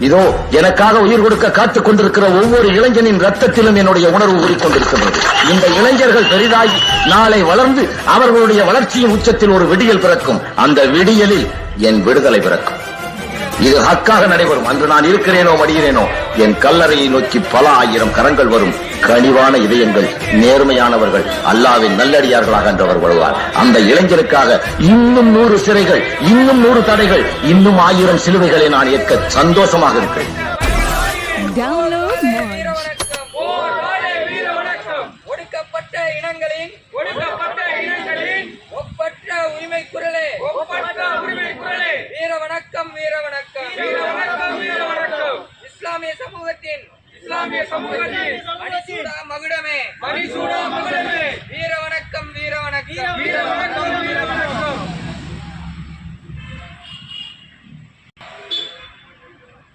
இதோ எனக்காக உயிர் கொடுக்க காத்துக் கொண்டிருக்கிற ஒவ்வொரு இளைஞனின் ரத்தத்திலும் என்னுடைய உணர்வு ஊறிக்கொண்டிருக்கின்றது. இந்த இளைஞர்கள் பெரிதாகி நாளை வளர்ந்து அவர்களுடைய வளர்ச்சியின் உச்சத்தில் ஒரு விடியல் பிறக்கும். அந்த விடியலில் என் விடுதலை பிறக்கும். இது ஹக்காக நடைபெறும். அன்று நான் இருக்கிறேனோ மடிகிறேனோ என் கல்லறையை நோக்கி பல ஆயிரம் கரங்கள் வரும். கனிவான இதயங்கள், நேர்மையானவர்கள், அல்லாவின் நல்லடியார்களாக என்றவர் வருவார். அந்த இளைஞருக்காக இன்னும் 100 சிறைகள், இன்னும் 100 தடைகள், இன்னும் 1000 சிலுவைகளை நான் ஏற்க சந்தோஷமாக இருக்கிறேன். ஒடுக்கப்பட்ட இனங்களின் ஒப்பற்ற உரிமை குரலே, வீர வணக்கம், வீர வணக்கம். இஸ்லாமிய சமூகத்தின் மணிசூடா மகுடமே, வீர வணக்கம், வீர வணக்கம்.